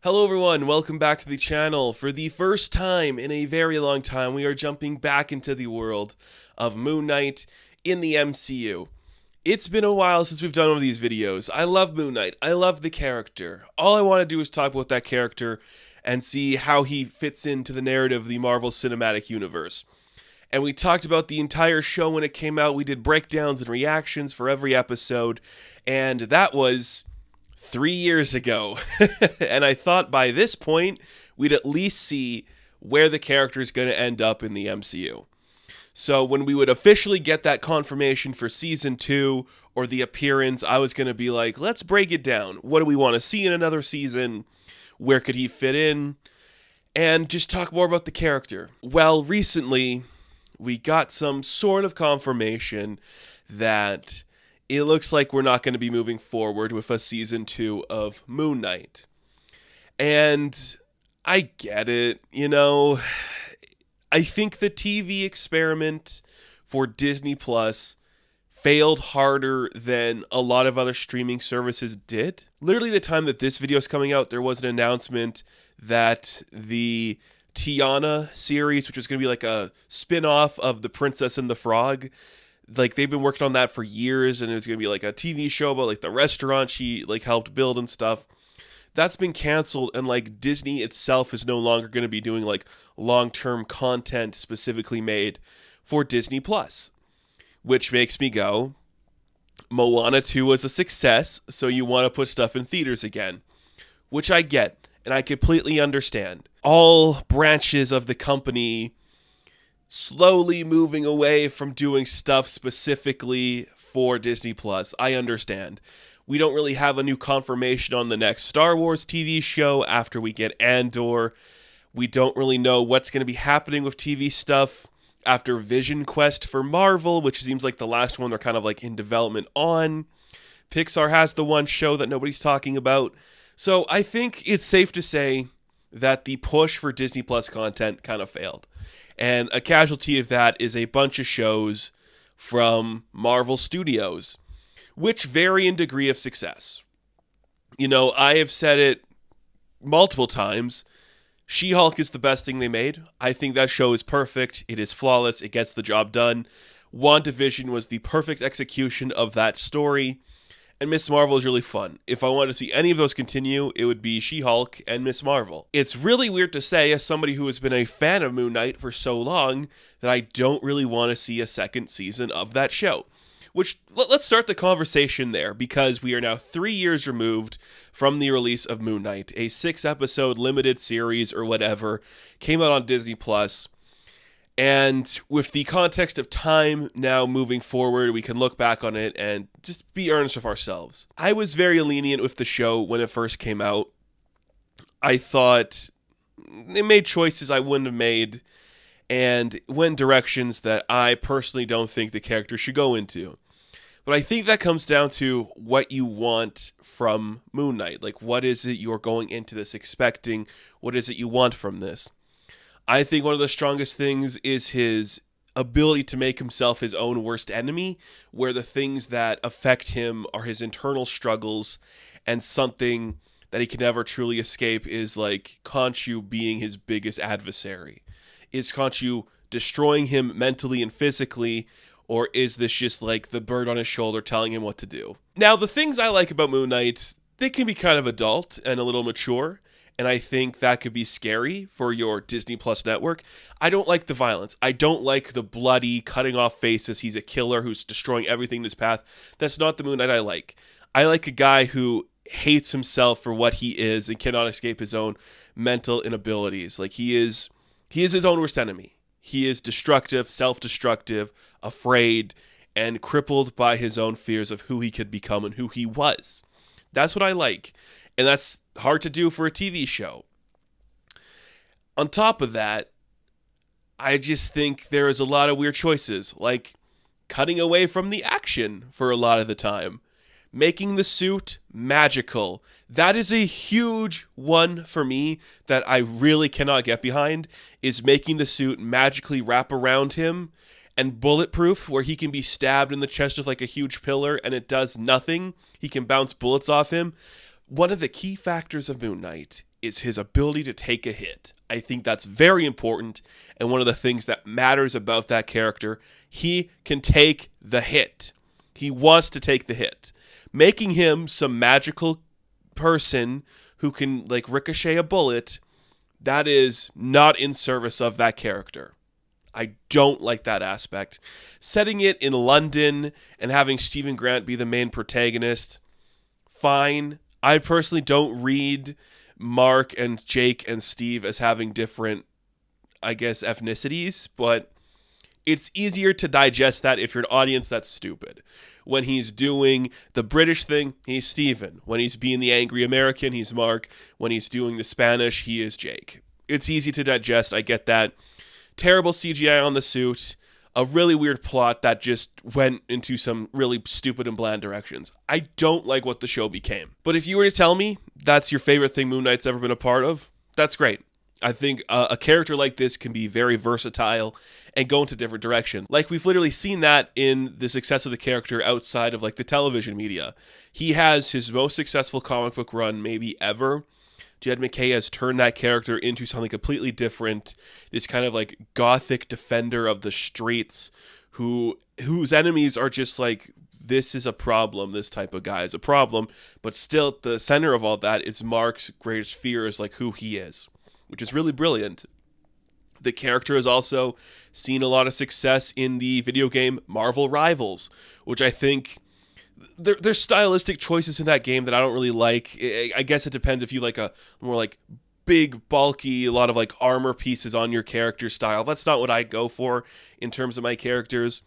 Hello everyone, welcome back to the channel. For the first time in a very long time, we are jumping back into the world of Moon Knight in the MCU. It's been a while since we've done one of these videos. I love Moon Knight, I love the character. All I want to do is talk about that character and see how he fits into the narrative of the Marvel Cinematic Universe. And we talked about the entire show when it came out, we did breakdowns and reactions for every episode, and that was 3 years ago. And I thought by this point, we'd at least see where the character is going to end up in the MCU. So when we would officially get that confirmation for season 2 or the appearance, I was going to be like, let's break it down. What do we want to see in another season? Where could he fit in? And just talk more about the character. Well, recently, we got some sort of confirmation that it looks like we're not going to be moving forward with a season 2 of Moon Knight. And I get it, I think the TV experiment for Disney Plus failed harder than a lot of other streaming services did. Literally the time that this video is coming out, there was an announcement that the Tiana series, which was going to be like a spin-off of The Princess and the Frog, like they've been working on that for years, and it was going to be like a TV show about like the restaurant she like helped build and stuff. That's been canceled, and like Disney itself is no longer going to be doing like long-term content specifically made for Disney Plus, which makes me go, Moana 2 was a success, so you want to put stuff in theaters again, which I get and I completely understand. All branches of the company slowly moving away from doing stuff specifically for Disney Plus. I understand. We don't really have a new confirmation on the next Star Wars TV show after we get Andor. We don't really know what's going to be happening with TV stuff after Vision Quest for Marvel, which seems like the last one they're kind of like in development on. Pixar has the one show that nobody's talking about. So I think it's safe to say that the push for Disney Plus content kind of failed. And a casualty of that is a bunch of shows from Marvel Studios, which vary in degree of success. I have said it multiple times. She-Hulk is the best thing they made. I think that show is perfect. It is flawless. It gets the job done. WandaVision was the perfect execution of that story. And Miss Marvel is really fun. If I wanted to see any of those continue, it would be She-Hulk and Miss Marvel. It's really weird to say, as somebody who has been a fan of Moon Knight for so long, that I don't really want to see a second season of that show. Which, let's start the conversation there, because we are now 3 years removed from the release of Moon Knight. A 6-episode limited series or whatever came out on Disney+. And with the context of time now moving forward, we can look back on it and just be earnest with ourselves. I was very lenient with the show when it first came out. I thought it made choices I wouldn't have made and went directions that I personally don't think the character should go into. But I think that comes down to what you want from Moon Knight. Like, what is it you're going into this expecting? What is it you want from this? I think one of the strongest things is his ability to make himself his own worst enemy, where the things that affect him are his internal struggles, and something that he can never truly escape is like Khonshu being his biggest adversary. Is Khonshu destroying him mentally and physically, or is this just like the bird on his shoulder telling him what to do? Now, the things I like about Moon Knight, they can be kind of adult and a little mature. And I think that could be scary for your Disney Plus network. I don't like the violence. I don't like the bloody, cutting off faces. He's a killer who's destroying everything in his path. That's not the Moon Knight I like. I like a guy who hates himself for what he is and cannot escape his own mental inabilities. Like he is his own worst enemy. He is destructive, self-destructive, afraid, and crippled by his own fears of who he could become and who he was. That's what I like. And that's hard to do for a TV show. On top of that, I just think there is a lot of weird choices, like cutting away from the action for a lot of the time, making the suit magical. That is a huge one for me that I really cannot get behind, is making the suit magically wrap around him and bulletproof, where he can be stabbed in the chest with like a huge pillar and it does nothing. He can bounce bullets off him. One of the key factors of Moon Knight is his ability to take a hit. I think that's very important, and one of the things that matters about that character, he can take the hit. He wants to take the hit. Making him some magical person who can like ricochet a bullet, that is not in service of that character. I don't like that aspect. Setting it in London and having Stephen Grant be the main protagonist, fine. I personally don't read Mark and Jake and Steve as having different, I guess, ethnicities, but it's easier to digest that if you're an audience that's stupid. When he's doing the British thing, he's Stephen. When he's being the angry American, he's Mark. When he's doing the Spanish, he is Jake. It's easy to digest, I get that. Terrible CGI on the suit. A really weird plot that just went into some really stupid and bland directions. I don't like what the show became. But if you were to tell me that's your favorite thing Moon Knight's ever been a part of, that's great. I think a character like this can be very versatile and go into different directions. Like, we've literally seen that in the success of the character outside of like the television media. He has his most successful comic book run maybe ever. Jed MacKay has turned that character into something completely different. This kind of like gothic defender of the streets whose enemies are just like, this is a problem, this type of guy is a problem. But still at the center of all that is Mark's greatest fear is like who he is, which is really brilliant. The character has also seen a lot of success in the video game Marvel Rivals, which I think there's stylistic choices in that game that I don't really like. I guess it depends if you like a more like big, bulky, a lot of like armor pieces on your character style. That's not what I go for in terms of my characters.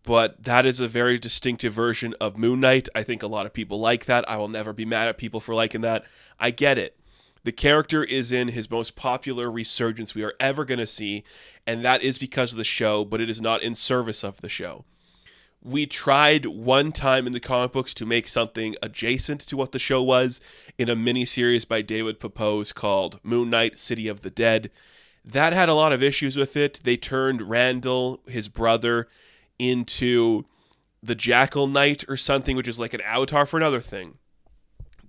But that is a very distinctive version of Moon Knight. I think a lot of people like that. I will never be mad at people for liking that. I get it. The character is in his most popular resurgence we are ever going to see, and that is because of the show, but it is not in service of the show. We tried one time in the comic books to make something adjacent to what the show was in a miniseries by David Pepose called Moon Knight, City of the Dead. That had a lot of issues with it. They turned Randall, his brother, into the Jackal Knight or something, which is like an avatar for another thing.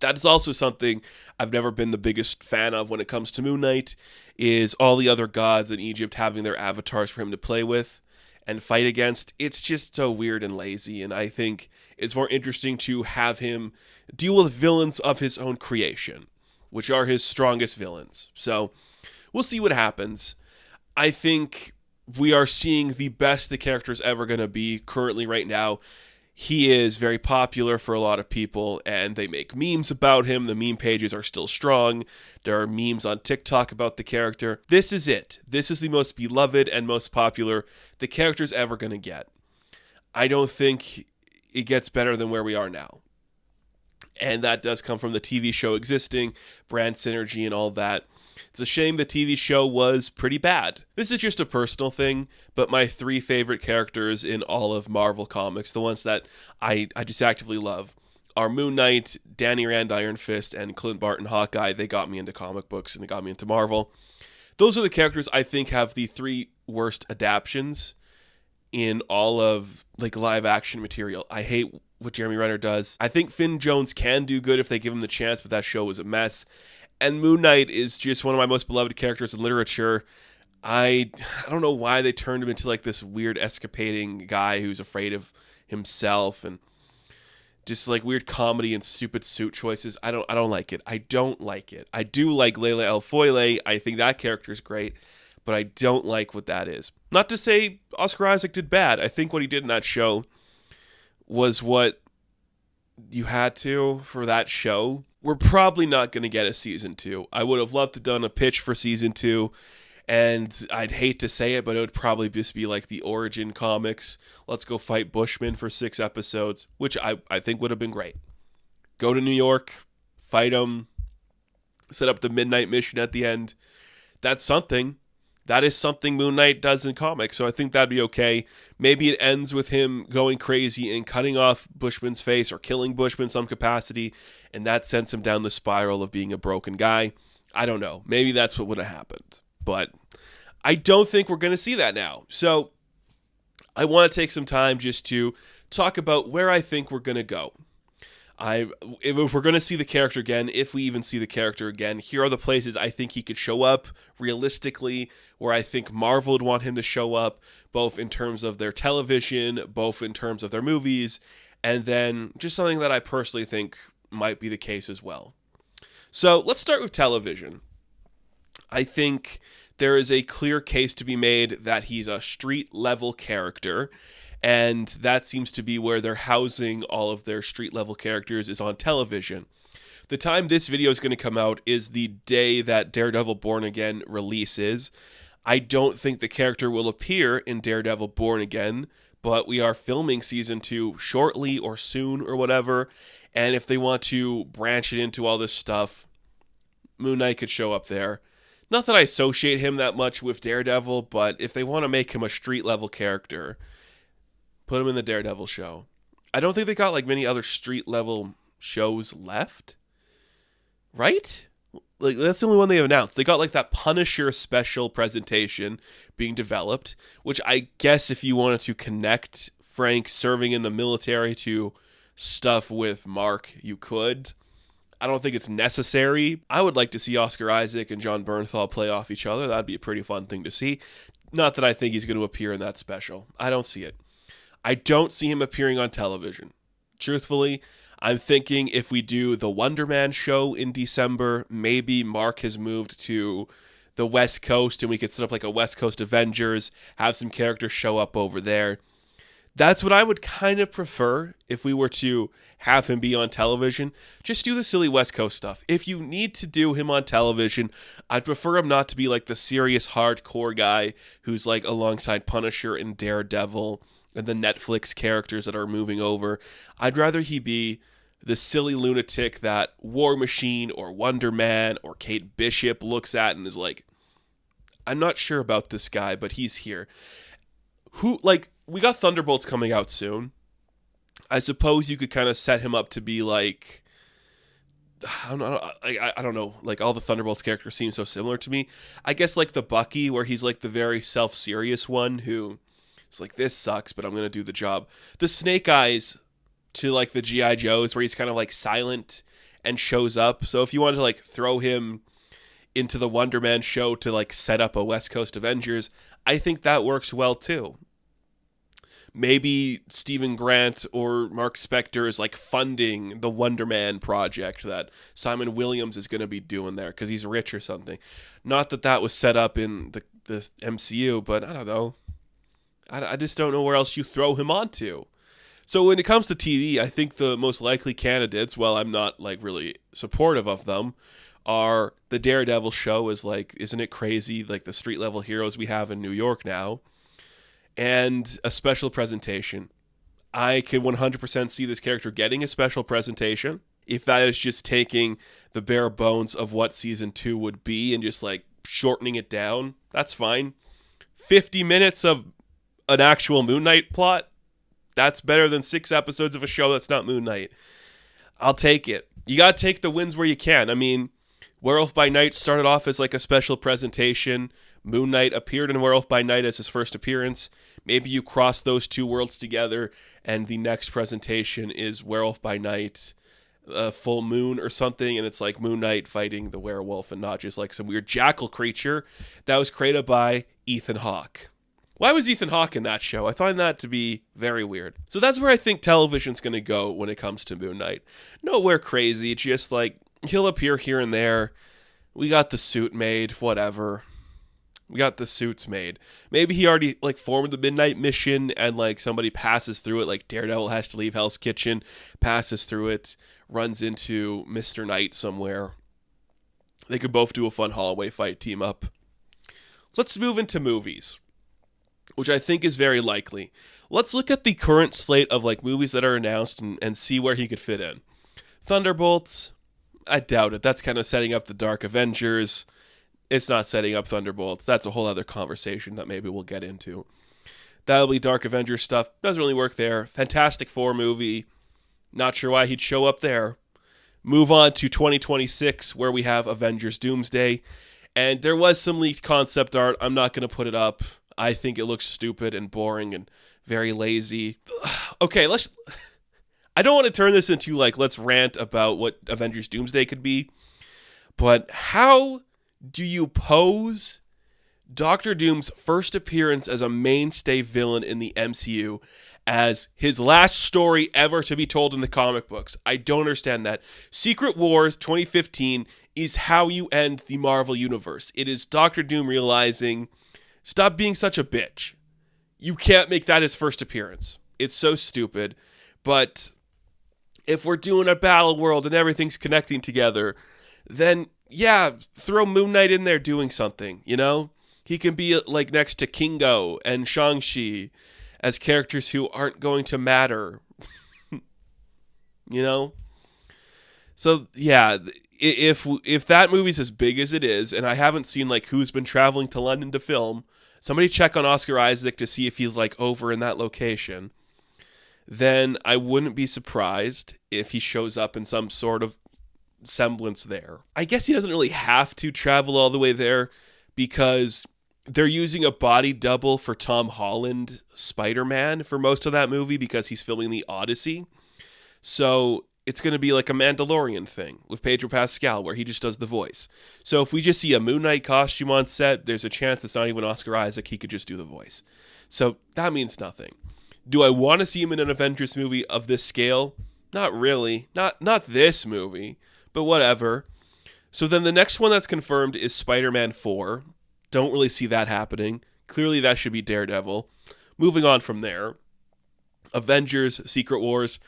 That is also something I've never been the biggest fan of when it comes to Moon Knight, is all the other gods in Egypt having their avatars for him to play with and fight against. It's just so weird and lazy, and I think it's more interesting to have him deal with villains of his own creation, which are his strongest villains. So we'll see what happens. I think we are seeing the best the character's ever going to be currently right now. He is very popular for a lot of people, and they make memes about him. The meme pages are still strong. There are memes on TikTok about the character. This is it. This is the most beloved and most popular the character's ever going to get. I don't think it gets better than where we are now. And that does come from the TV show existing, brand synergy and all that. It's a shame the TV show was pretty bad. This is just a personal thing, but my three favorite characters in all of Marvel Comics, the ones that I just actively love, are Moon Knight, Danny Rand Iron Fist, and Clint Barton Hawkeye. They got me into comic books and they got me into Marvel. Those are the characters I think have the three worst adaptions in all of like live action material. I hate what Jeremy Renner does. I think Finn Jones can do good if they give him the chance, but that show was a mess. And Moon Knight is just one of my most beloved characters in literature. I don't know why they turned him into like this weird escapading guy who's afraid of himself and just like weird comedy and stupid suit choices. I don't like it. I don't like it. I do like Layla El Foyle. I think that character is great, but I don't like what that is. Not to say Oscar Isaac did bad. I think what he did in that show was what you had to for that show. We're probably not going to get a season 2. I would have loved to have done a pitch for season 2, and I'd hate to say it, but it would probably just be like the Origin comics. Let's go fight Bushman for 6 episodes, which I think would have been great. Go to New York, fight them, set up the midnight mission at the end. That's something. That is something Moon Knight does in comics, so I think that'd be okay. Maybe it ends with him going crazy and cutting off Bushman's face or killing Bushman in some capacity, and that sends him down the spiral of being a broken guy. I don't know. Maybe that's what would have happened, but I don't think we're going to see that now. So I want to take some time just to talk about where I think we're going to go. If we're going to see the character again, if we even see the character again, here are the places I think he could show up realistically, where I think Marvel would want him to show up, both in terms of their television, both in terms of their movies, and then just something that I personally think might be the case as well. So let's start with television. I think there is a clear case to be made that he's a street-level character, and that seems to be where they're housing all of their street-level characters, is on television. The time this video is going to come out is the day that Daredevil Born Again releases. I don't think the character will appear in Daredevil Born Again, but we are filming season 2 shortly or soon or whatever, and if they want to branch it into all this stuff, Moon Knight could show up there. Not that I associate him that much with Daredevil, but if they want to make him a street-level character, put him in the Daredevil show. I don't think they got like many other street-level shows left, right? Like, that's the only one they have announced. They got like that Punisher special presentation being developed, which I guess if you wanted to connect Frank serving in the military to stuff with Mark, you could. I don't think it's necessary. I would like to see Oscar Isaac and John Bernthal play off each other. That'd be a pretty fun thing to see. Not that I think he's going to appear in that special. I don't see it. I don't see him appearing on television. Truthfully, I'm thinking if we do the Wonder Man show in December, maybe Mark has moved to the West Coast and we could set up like a West Coast Avengers, have some characters show up over there. That's what I would kind of prefer if we were to have him be on television. Just do the silly West Coast stuff. If you need to do him on television, I'd prefer him not to be like the serious hardcore guy who's like alongside Punisher and Daredevil and the Netflix characters that are moving over. I'd rather he be the silly lunatic that War Machine or Wonder Man or Kate Bishop looks at and is like, I'm not sure about this guy, but he's here. We got Thunderbolts coming out soon. I suppose you could kind of set him up to be like, I don't know, like all the Thunderbolts characters seem so similar to me. I guess like the Bucky, where he's like the very self-serious one who is like, this sucks, but I'm going to do the job. The Snake Eyes to like the G.I. Joes, where he's kind of like silent and shows up. So if you wanted to like throw him into the Wonder Man show to like set up a West Coast Avengers, I think that works well too. Maybe Stephen Grant or Mark Spector is like funding the Wonder Man project that Simon Williams is going to be doing there because he's rich or something. Not that that was set up in the MCU, but I don't know. I just don't know where else you throw him onto. So when it comes to TV, I think the most likely candidates, well, I'm not like really supportive of them, are the Daredevil show is like, isn't it crazy? Like the street level heroes we have in New York now. And a special presentation. I can 100% see this character getting a special presentation. If that is just taking the bare bones of what season 2 would be and just like shortening it down, that's fine. 50 minutes of an actual Moon Knight plot, that's better than 6 episodes of a show that's not Moon Knight. I'll take it. You gotta take the wins where you can. I mean, Werewolf by Night started off as like a special presentation. Moon Knight appeared in Werewolf by Night as his first appearance. Maybe you cross those two worlds together and the next presentation is Werewolf by Night, Full Moon or something, and it's like Moon Knight fighting the werewolf and not just like some weird jackal creature that was created by Ethan Hawke. Why was Ethan Hawke in that show? I find that to be very weird. So that's where I think television's going to go when it comes to Moon Knight. Nowhere crazy, just like he'll appear here and there. We got the suit made, whatever. We got the suits made. Maybe he already like formed the Midnight Mission and like somebody passes through it, like Daredevil has to leave Hell's Kitchen, passes through it, runs into Mr. Knight somewhere. They could both do a fun hallway fight, team up. Let's move into movies, which I think is very likely. Let's look at the current slate of like movies that are announced and see where he could fit in. Thunderbolts, I doubt it. That's kind of setting up the Dark Avengers. It's not setting up Thunderbolts. That's a whole other conversation that maybe we'll get into. That'll be Dark Avengers stuff. Doesn't really work there. Fantastic Four movie. Not sure why he'd show up there. Move on to 2026, where we have Avengers Doomsday. And there was some leaked concept art. I'm not going to put it up. I think it looks stupid and boring and very lazy. Okay, I don't want to turn this into like, let's rant about what Avengers Doomsday could be, but how do you pose Doctor Doom's first appearance as a mainstay villain in the MCU as his last story ever to be told in the comic books? I don't understand that. Secret Wars 2015 is how you end the Marvel Universe. It is Doctor Doom realizing, stop being such a bitch. You can't make that his first appearance. It's so stupid. But if we're doing a battle world and everything's connecting together, then yeah, throw Moon Knight in there doing something, you know? He can be like next to Kingo and Shang-Chi as characters who aren't going to matter. You know? So yeah, if that movie's as big as it is, and I haven't seen like who's been traveling to London to film, somebody check on Oscar Isaac to see if he's like over in that location, then I wouldn't be surprised if he shows up in some sort of semblance there. I guess he doesn't really have to travel all the way there because they're using a body double for Tom Holland Spider-Man for most of that movie because he's filming the Odyssey. So it's going to be like a Mandalorian thing with Pedro Pascal where he just does the voice. So if we just see a Moon Knight costume on set, there's a chance it's not even Oscar Isaac. He could just do the voice. So that means nothing. Do I want to see him in an Avengers movie of this scale? Not really. Not this movie, but whatever. So then the next one that's confirmed is Spider-Man 4. Don't really see that happening. Clearly that should be Daredevil. Moving on from there. Avengers, Secret Wars.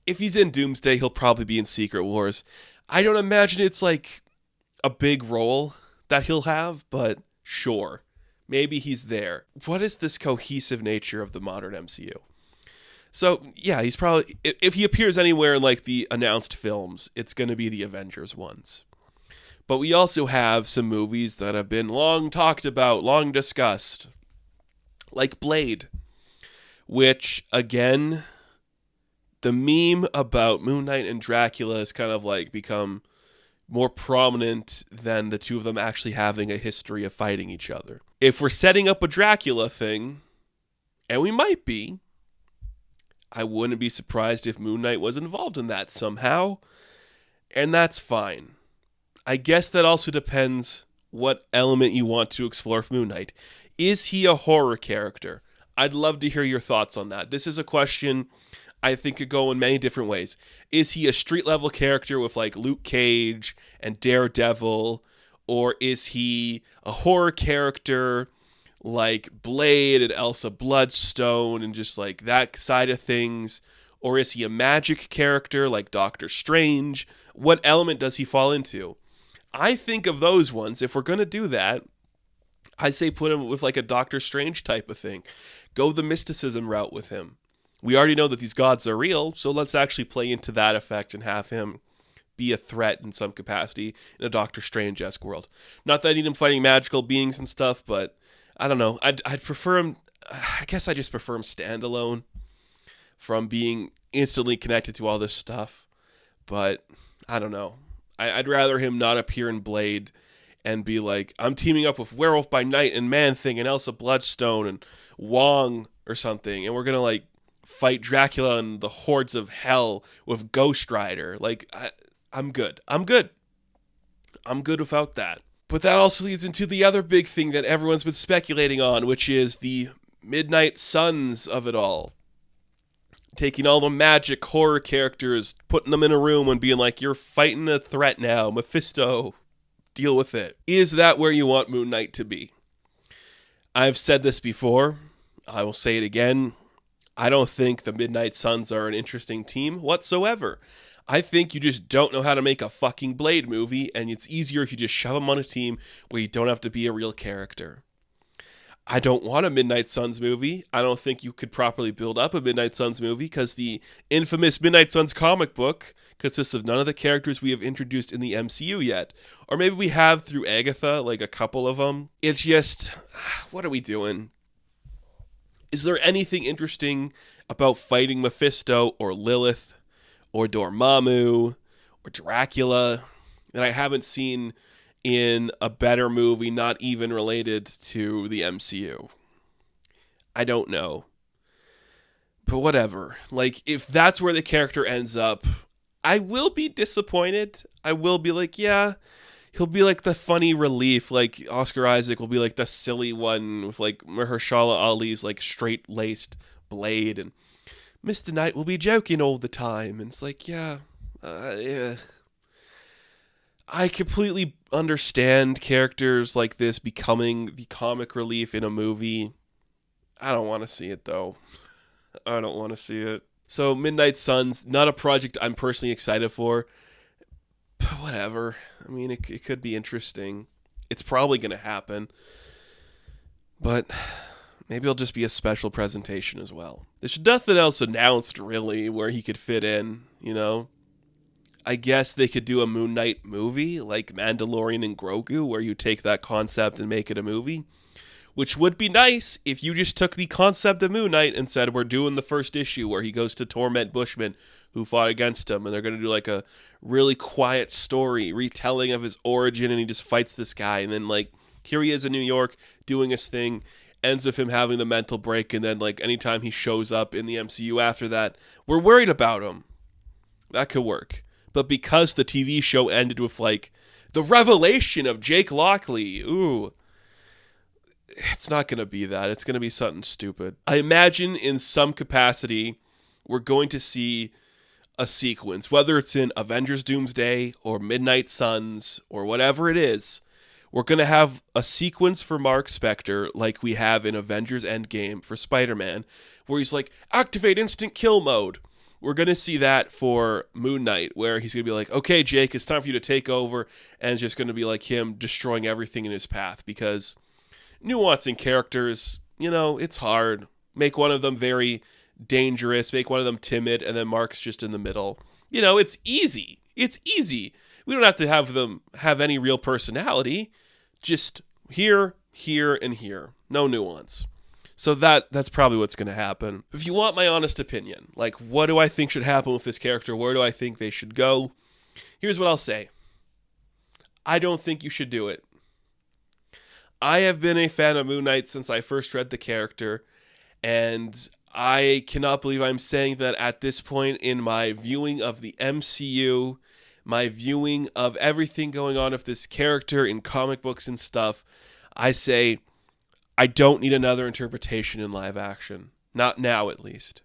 If he's in Doomsday, he'll probably be in Secret Wars. I don't imagine it's like a big role that he'll have, but sure. Maybe he's there. What is this cohesive nature of the modern MCU? So, yeah, he's probably... If he appears anywhere in like the announced films, it's going to be the Avengers ones. But we also have some movies that have been long talked about, long discussed. Like Blade. Which, again, the meme about Moon Knight and Dracula has kind of like become more prominent than the two of them actually having a history of fighting each other. If we're setting up a Dracula thing, and we might be, I wouldn't be surprised if Moon Knight was involved in that somehow, and that's fine. I guess that also depends what element you want to explore for Moon Knight. Is he a horror character? I'd love to hear your thoughts on that. This is a question I think could go in many different ways. Is he a street-level character with like Luke Cage and Daredevil? Or is he a horror character like Blade and Elsa Bloodstone and just like that side of things? Or is he a magic character like Doctor Strange? What element does he fall into? I think of those ones. If we're going to do that, I'd say put him with like a Doctor Strange type of thing. Go the mysticism route with him. We already know that these gods are real, so let's actually play into that effect and have him be a threat in some capacity in a Doctor Strange-esque world. Not that I need him fighting magical beings and stuff, but I don't know. I'd prefer him... I guess I just prefer him standalone from being instantly connected to all this stuff. But I don't know. I'd rather him not appear in Blade and be like, I'm teaming up with Werewolf by Night and Man-Thing and Elsa Bloodstone and Wong or something, and we're gonna like fight Dracula and the hordes of hell with Ghost Rider. Like, I'm good. I'm good without that. But that also leads into the other big thing that everyone's been speculating on, which is the Midnight Suns of it all. Taking all the magic horror characters, putting them in a room and being like, you're fighting a threat now, Mephisto, deal with it. Is that where you want Moon Knight to be? I've said this before. I will say it again. I don't think the Midnight Suns are an interesting team whatsoever. I think you just don't know how to make a fucking Blade movie, and it's easier if you just shove them on a team where you don't have to be a real character. I don't want a Midnight Suns movie. I don't think you could properly build up a Midnight Suns movie because the infamous Midnight Suns comic book consists of none of the characters we have introduced in the MCU yet. Or maybe we have through Agatha, like a couple of them. It's just, what are we doing? Is there anything interesting about fighting Mephisto or Lilith or Dormammu or Dracula that I haven't seen in a better movie, not even related to the MCU? I don't know. But whatever. Like, if that's where the character ends up, I will be disappointed. I will be like, yeah, he'll be like the funny relief. Like, Oscar Isaac will be like the silly one with like Mahershala Ali's like straight-laced blade, and Mr. Knight will be joking all the time. And it's like, yeah. I completely understand characters like this becoming the comic relief in a movie. I don't want to see it, though. I don't want to see it. So, Midnight Suns, not a project I'm personally excited for. But whatever. I mean, it could be interesting. It's probably going to happen. But maybe it'll just be a special presentation as well. There's nothing else announced, really, where he could fit in, you know? I guess they could do a Moon Knight movie, like Mandalorian and Grogu, where you take that concept and make it a movie. Which would be nice if you just took the concept of Moon Knight and said, we're doing the first issue where he goes to torment Bushmen who fought against him. And they're going to do like a really quiet story, retelling of his origin, and he just fights this guy. And then like, here he is in New York doing his thing, ends with him having the mental break. And then like, anytime he shows up in the MCU after that, we're worried about him. That could work. But because the TV show ended with like, the revelation of Jake Lockley, ooh, it's not going to be that. It's going to be something stupid. I imagine in some capacity, we're going to see a sequence, whether it's in Avengers Doomsday or Midnight Suns or whatever it is. We're going to have a sequence for Mark Spector like we have in Avengers Endgame for Spider-Man, where he's like, activate instant kill mode. We're going to see that for Moon Knight, where he's going to be like, okay, Jake, it's time for you to take over. And it's just going to be like him destroying everything in his path, because nuancing characters, you know, it's hard. Make one of them very dangerous, make one of them timid, and then Mark's just in the middle. You know, it's easy. It's easy. We don't have to have them have any real personality. Just here, here, and here. No nuance. So that's probably what's going to happen. If you want my honest opinion, like, what do I think should happen with this character? Where do I think they should go? Here's what I'll say. I don't think you should do it. I have been a fan of Moon Knight since I first read the character, and I cannot believe I'm saying that at this point in my viewing of the MCU, my viewing of everything going on with this character in comic books and stuff, I say, I don't need another interpretation in live action. Not now, at least.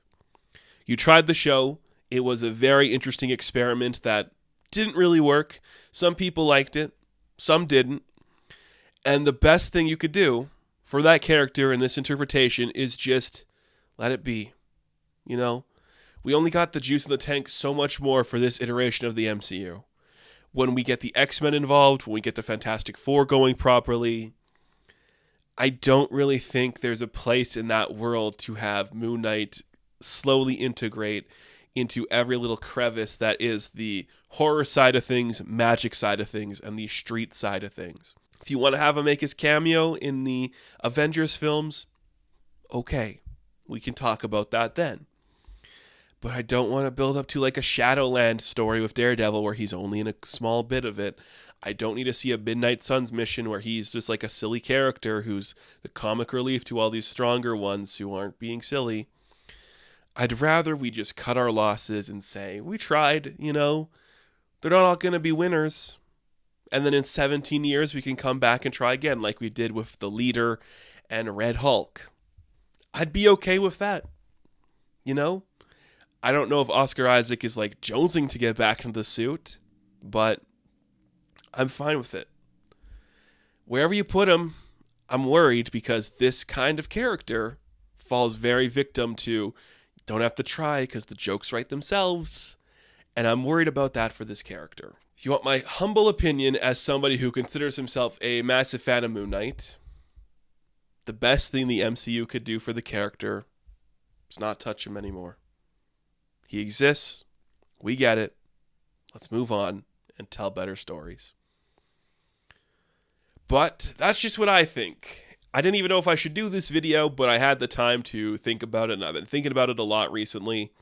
You tried the show. It was a very interesting experiment that didn't really work. Some people liked it. Some didn't. And the best thing you could do for that character in this interpretation is just let it be. You know? We only got the juice in the tank so much more for this iteration of the MCU. When we get the X-Men involved, when we get the Fantastic Four going properly, I don't really think there's a place in that world to have Moon Knight slowly integrate into every little crevice that is the horror side of things, magic side of things, and the street side of things. If you want to have him make his cameo in the Avengers films, okay, we can talk about that then. But I don't want to build up to like a Shadowland story with Daredevil where he's only in a small bit of it. I don't need to see a Midnight Suns mission where he's just like a silly character who's the comic relief to all these stronger ones who aren't being silly. I'd rather we just cut our losses and say, we tried, you know, they're not all going to be winners. And then in 17 years, we can come back and try again like we did with The Leader and Red Hulk. I'd be okay with that, you know? I don't know if Oscar Isaac is like jonesing to get back into the suit, but I'm fine with it. Wherever you put him, I'm worried because this kind of character falls very victim to don't have to try because the jokes write themselves. And I'm worried about that for this character. If you want my humble opinion as somebody who considers himself a massive fan of Moon Knight, the best thing the MCU could do for the character is not touch him anymore. He exists. We get it. Let's move on and tell better stories. But that's just what I think. I didn't even know if I should do this video, but I had the time to think about it, and I've been thinking about it a lot recently.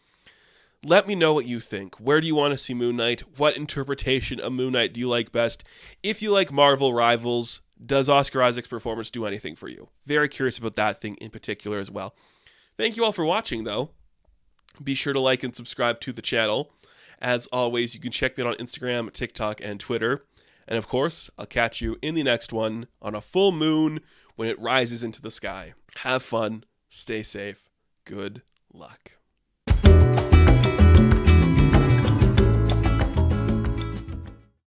Let me know what you think. Where do you want to see Moon Knight? What interpretation of Moon Knight do you like best? If you like Marvel Rivals, does Oscar Isaac's performance do anything for you? Very curious about that thing in particular as well. Thank you all for watching, though. Be sure to like and subscribe to the channel. As always, you can check me out on Instagram, TikTok, and Twitter. And of course, I'll catch you in the next one on a full moon when it rises into the sky. Have fun, stay safe, good luck.